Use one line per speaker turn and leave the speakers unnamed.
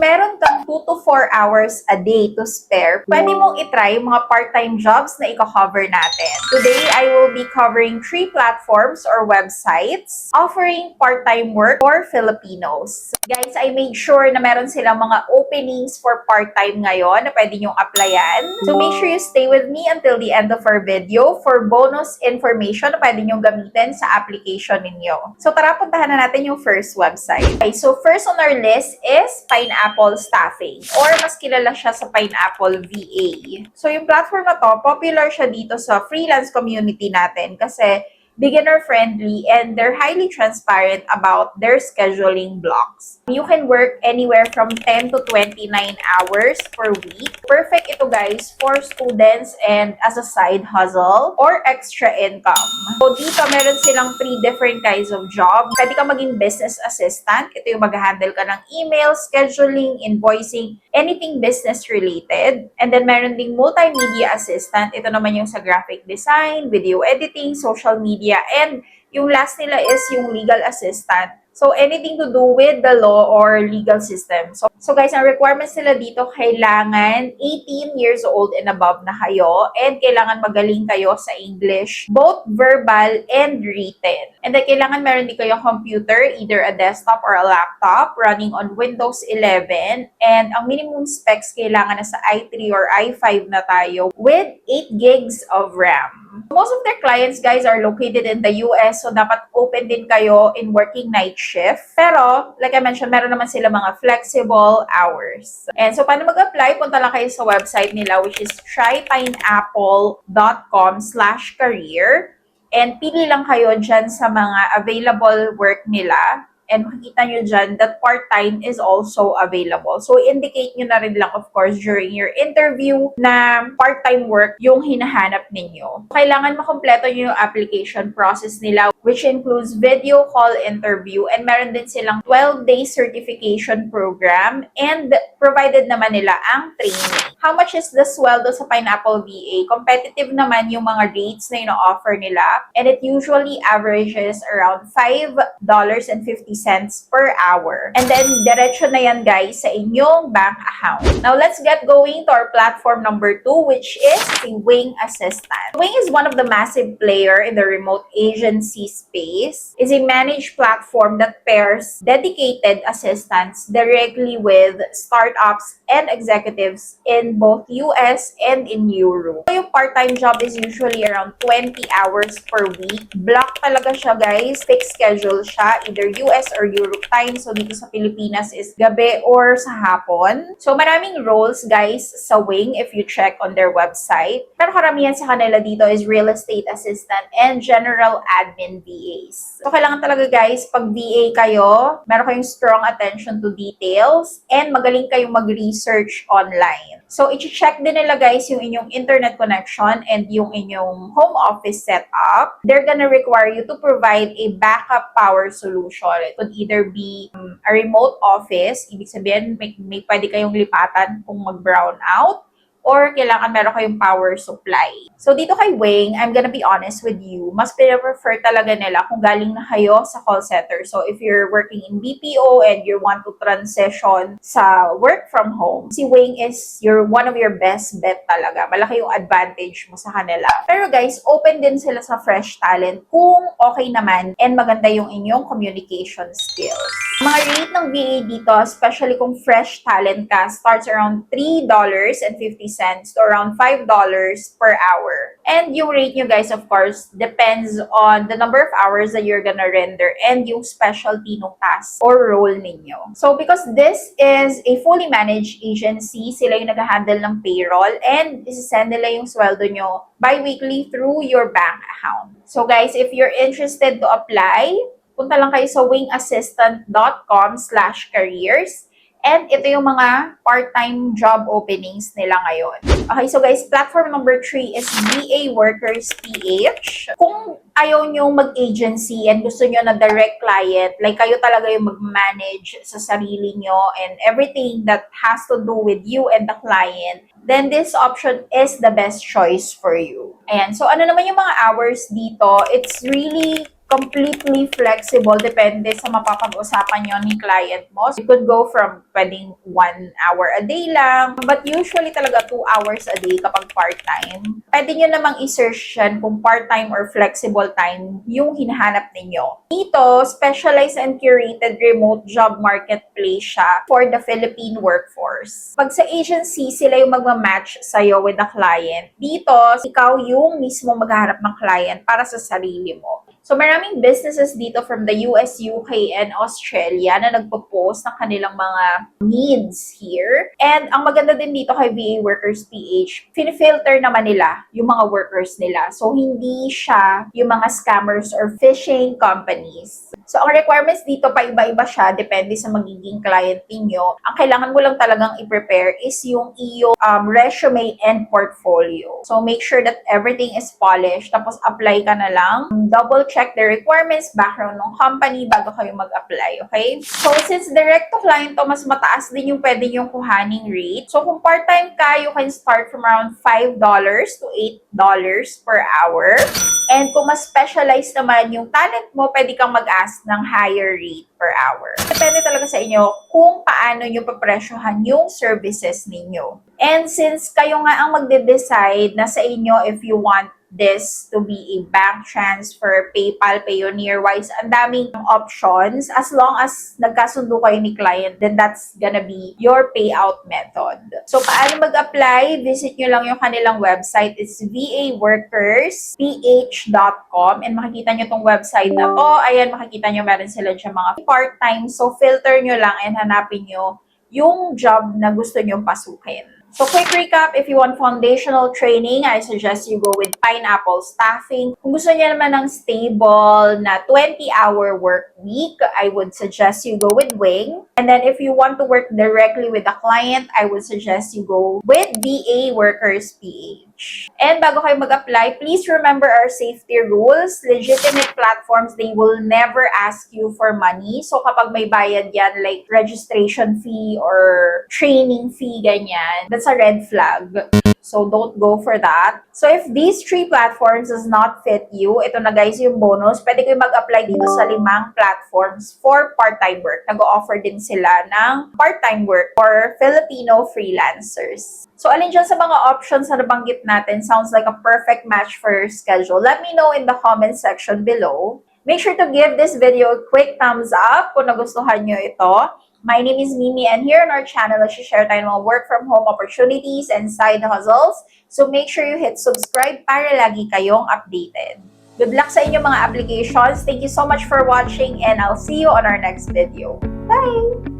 meron kang 2 to 4 hours a day to spare, pwede mong itry yung mga part-time jobs na i-cover natin. Today, I will be covering 3 platforms or websites offering part-time work for Filipinos. Guys, I made sure na meron silang mga openings for part-time ngayon na pwede nyong applyan. So make sure you stay with me until the end of our video for bonus information na pwede nyong gamitin sa application ninyo. So tara, puntahan na natin yung first website. Okay, so first on our list is Pineapple Staffing, or mas kilala siya sa Pineapple VA. So yung platform na to, popular siya dito sa freelance community natin kasi beginner-friendly and they're highly transparent about their scheduling blocks. You can work anywhere from 10 to 29 hours per week. Perfect ito guys for students and as a side hustle or extra income. So dito meron silang 3 different kinds of job. Pwede ka maging business assistant. Ito yung mag-handle ka ng email, scheduling, invoicing, anything business related. And then meron ding multimedia assistant. Ito naman yung sa graphic design, video editing, social media, and yung last nila is yung legal assistant. So, anything to do with the law or legal system. So guys, ang requirements nila dito, kailangan 18 years old and above na kayo and kailangan magaling kayo sa English, both verbal and written. And then, kailangan meron din kayo computer, either a desktop or a laptop running on Windows 11. And ang minimum specs, kailangan na sa i3 or i5 na tayo with 8 gigs of RAM. Most of their clients, guys, are located in the US, so dapat open din kayo in working night shift. Pero, like I mentioned, meron naman sila mga flexible hours. And so, paano mag-apply? Punta lang kayo sa website nila, which is trypineapple.com/career. And pili lang kayo dyan sa mga available work nila. And makikita nyo dyan that part-time is also available. So, indicate nyo na rin lang, of course, during your interview na part-time work yung hinahanap ninyo. Kailangan makompleto nyo yung application process nila, which includes video call interview, and meron din silang 12-day certification program, and provided naman nila ang training. How much is the sweldo sa Pineapple VA? Competitive naman yung mga rates na ino-offer nila, and it usually averages around $5.50 per hour. And then, diretso na yan guys sa inyong bank account. Now, let's get going to our platform number 2, which is the Wing Assistant. Wing is one of the massive player in the remote agency space. It's a managed platform that pairs dedicated assistants directly with startups and executives in both US and in Europe. So, yung part-time job is usually around 20 hours per week. Block talaga siya guys. Fixed schedule siya, either US or Europe time. So, dito sa Pilipinas is gabi or sa hapon. So, maraming roles, guys, sa Wing if you check on their website. Pero karamihan sa kanila dito is real estate assistant and general admin VAs. So, kailangan talaga, guys, pag VA kayo, meron kayong strong attention to details and magaling kayong mag-research online. So, i-check din nila, guys, yung inyong internet connection and yung inyong home office setup. They're gonna require you to provide a backup power solution. It could either be a remote office, ibig sabihin may pwede kayong lipatan kung mag-brown out, or kailangan meron kayong power supply. So, dito kay Wing, I'm gonna be honest with you, mas prefer talaga nila kung galing na kayo sa call center. So, if you're working in BPO and you want to transition sa work from home, si Wing is one of your best bet talaga. Malaki yung advantage mo sa kanila. Pero guys, open din sila sa fresh talent kung okay naman and maganda yung inyong communication skills. Mga rate ng VA dito, especially kung fresh talent ka, starts around $3.50 to around $5 per hour. And yung rate nyo guys, of course, depends on the number of hours that you're gonna render and yung specialty ng task or role ninyo. So, because this is a fully managed agency, sila yung nag-handle ng payroll and isisend nila yung sweldo nyo bi-weekly through your bank account. So, guys, if you're interested to apply, punta lang kayo sa wingassistant.com/careers. And ito yung mga part-time job openings nila ngayon. Okay, so guys, platform number 3 is VA Workers PH. Kung ayaw nyo mag-agency and gusto nyo na direct client, like kayo talaga yung mag-manage sa sarili nyo and everything that has to do with you and the client, then this option is the best choice for you. Ayan, so ano naman yung mga hours dito? It's really completely flexible, depende sa mapapag-usapan nyo ni client mo. So, you could go from pwedeng 1 hour a day lang, but usually talaga 2 hours a day kapag part-time. Pwede nyo namang i-search yan kung part-time or flexible time yung hinahanap ninyo. Dito, specialized and curated remote job marketplace siya for the Philippine workforce. Pag sa agency, sila yung magmamatch sa'yo with the client. Dito, ikaw yung mismo maghahanap ng client para sa sarili mo. So, maraming businesses dito from the US, UK, and Australia na nagpo-post ng kanilang mga needs here. And ang maganda din dito kay VA Workers PH, finifilter naman nila yung mga workers nila. So, hindi siya yung mga scammers or phishing companies. So, ang requirements dito pa iba-iba siya, depende sa magiging client ninyo. Ang kailangan mo lang talagang i-prepare is yung iyong resume and portfolio. So, make sure that everything is polished, tapos apply ka na lang. Double check the requirements, background ng company bago kayo mag-apply, okay? So, since direct to client to, mas mataas din yung pwede yung kuhaning rate. So, kung part-time ka, you can start from around $5 to $8 per hour. And kung mas specialized naman yung talent mo, pwede kang mag-ask ng higher rate per hour. Depende talaga sa inyo kung paano nyo papresyohan yung services ninyo. And since kayo nga ang magde-decide na sa inyo if you want this to be a bank transfer, PayPal, Payoneer-wise, ang daming options. As long as nagkasundo kayo ni client, then that's gonna be your payout method. So, paano mag-apply? Visit nyo lang yung kanilang website. It's vaworkersph.com and makikita nyo tong website na to. Ayan, makikita nyo meron sila dyan mga part-time. So, filter nyo lang and hanapin nyo yung job na gusto nyo pasukin. So, quick recap, if you want foundational training, I suggest you go with Pineapple Staffing. Kung gusto niya naman ng stable na 20-hour work week, I would suggest you go with Wing. And then, if you want to work directly with a client, I would suggest you go with VA Workers PH. And bago kayo mag-apply, please remember our safety rules. Legitimate platforms, they will never ask you for money. So, kapag may bayad yan, like registration fee or training fee, ganyan, that's a red flag. So, don't go for that. So, if these 3 platforms does not fit you, ito na guys yung bonus, pwede kayo mag-apply dito sa 5 platforms for part-time work. Nag-o-offer din sila ng part-time work for Filipino freelancers. So, alin dyan sa mga options na nabanggit natin sounds like a perfect match for your schedule? Let me know in the comment section below. Make sure to give this video a quick thumbs up kung nagustuhan nyo ito. My name is Mimi, and here on our channel, share tayo ng mga work from home opportunities and side hustles. So make sure you hit subscribe para lagi kayong updated. Good luck sa inyong mga applications. Thank you so much for watching, and I'll see you on our next video. Bye!